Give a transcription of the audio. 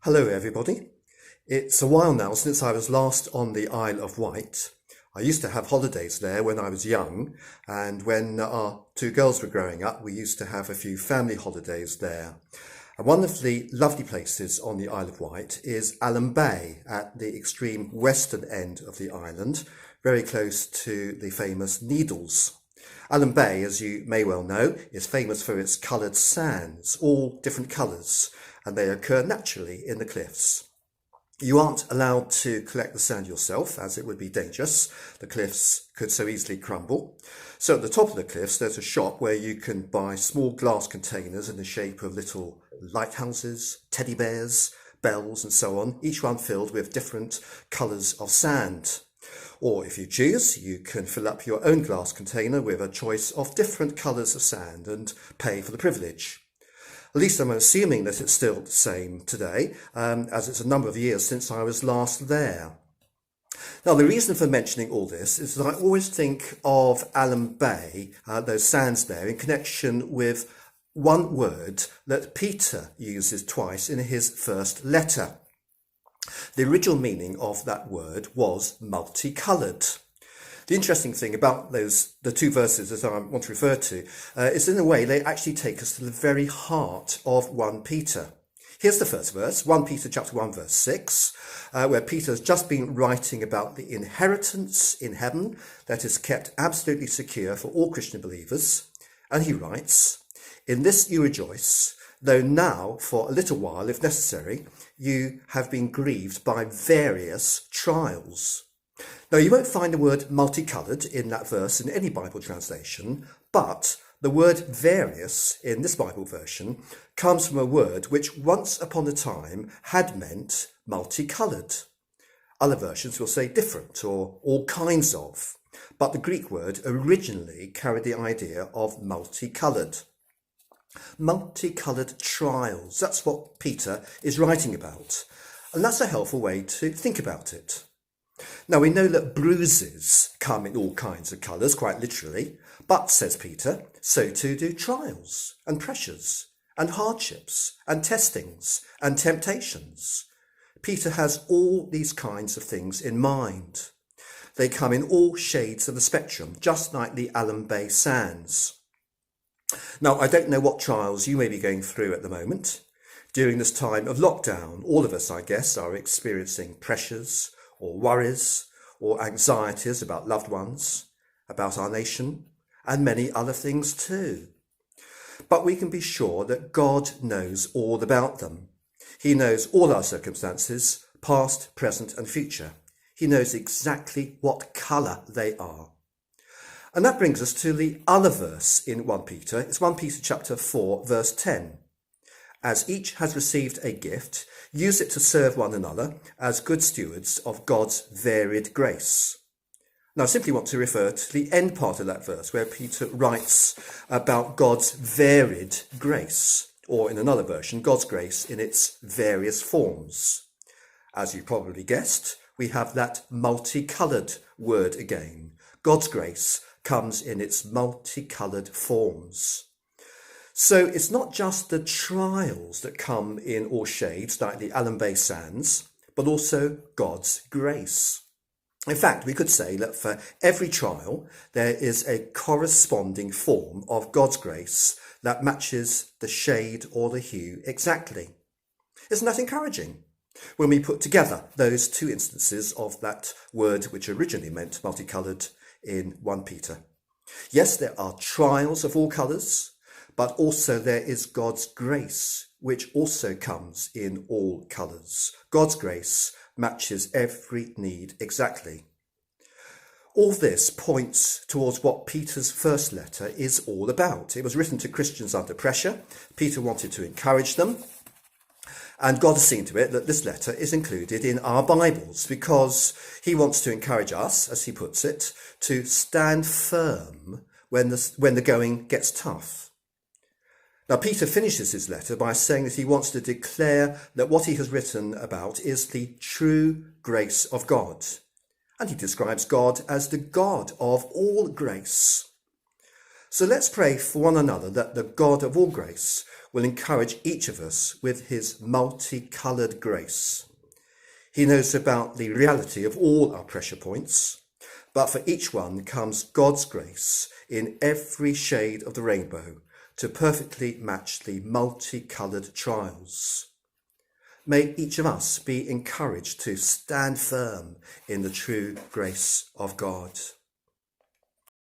Hello everybody. It's a while now since I was last on the Isle of Wight. I used to have holidays there when I was young, and when our two girls were growing up we used to have a few family holidays there. And one of the lovely places on the Isle of Wight is Alum Bay at the extreme western end of the island, very close to the famous Needles. Alum Bay, as you may well know, is famous for its coloured sands, all different colours, and they occur naturally in the cliffs. You aren't allowed to collect the sand yourself, as it would be dangerous. The cliffs could so easily crumble. So at the top of the cliffs there's a shop where you can buy small glass containers in the shape of little lighthouses, teddy bears, bells and so on, each one filled with different colours of sand. Or if you choose, you can fill up your own glass container with a choice of different colours of sand and pay for the privilege. At least I'm assuming that it's still the same today, as it's a number of years since I was last there. Now, the reason for mentioning all this is that I always think of Alum Bay, those sands there, in connection with one word that Peter uses twice in his first letter. The original meaning of that word was multicoloured. The interesting thing about the two verses that I want to refer to is in a way they actually take us to the very heart of 1 Peter. Here's the first verse, 1 Peter chapter 1 verse 6, where Peter has just been writing about the inheritance in heaven that is kept absolutely secure for all Christian believers. And he writes, "In this you rejoice, though now for a little while, if necessary, you have been grieved by various trials." Now, you won't find the word multicoloured in that verse in any Bible translation, but the word various in this Bible version comes from a word which once upon a time had meant multicoloured. Other versions will say different or all kinds of, but the Greek word originally carried the idea of multicoloured. Multicoloured trials, that's what Peter is writing about, and that's a helpful way to think about it. Now, we know that bruises come in all kinds of colours, quite literally, but, says Peter, so too do trials and pressures and hardships and testings and temptations. Peter has all these kinds of things in mind. They come in all shades of the spectrum, just like the Alum Bay sands. Now, I don't know what trials you may be going through at the moment. During this time of lockdown, all of us, I guess, are experiencing pressures or worries or anxieties about loved ones, about our nation, and many other things too. But we can be sure that God knows all about them. He knows all our circumstances, past, present and future. He knows exactly what colour they are. And that brings us to the other verse in 1 Peter. It's 1 Peter chapter 4 verse 10. "As each has received a gift, use it to serve one another as good stewards of God's varied grace." Now, I simply want to refer to the end part of that verse where Peter writes about God's varied grace, or in another version, God's grace in its various forms. As you probably guessed, we have that multicoloured word again. God's grace comes in its multicoloured forms. So it's not just the trials that come in all shades like the Alum Bay sands, but also God's grace. In fact, we could say that for every trial, there is a corresponding form of God's grace that matches the shade or the hue exactly. Isn't that encouraging? When we put together those two instances of that word which originally meant multicoloured in 1 Peter. Yes, there are trials of all colours, but also there is God's grace, which also comes in all colours. God's grace matches every need exactly. All this points towards what Peter's first letter is all about. It was written to Christians under pressure. Peter wanted to encourage them. And God has seen to it that this letter is included in our Bibles because he wants to encourage us, as he puts it, to stand firm when the going gets tough. Now, Peter finishes his letter by saying that he wants to declare that what he has written about is the true grace of God. And he describes God as the God of all grace. So let's pray for one another that the God of all grace will encourage each of us with his multicoloured grace. He knows about the reality of all our pressure points, but for each one comes God's grace in every shade of the rainbow to perfectly match the multicoloured trials. May each of us be encouraged to stand firm in the true grace of God.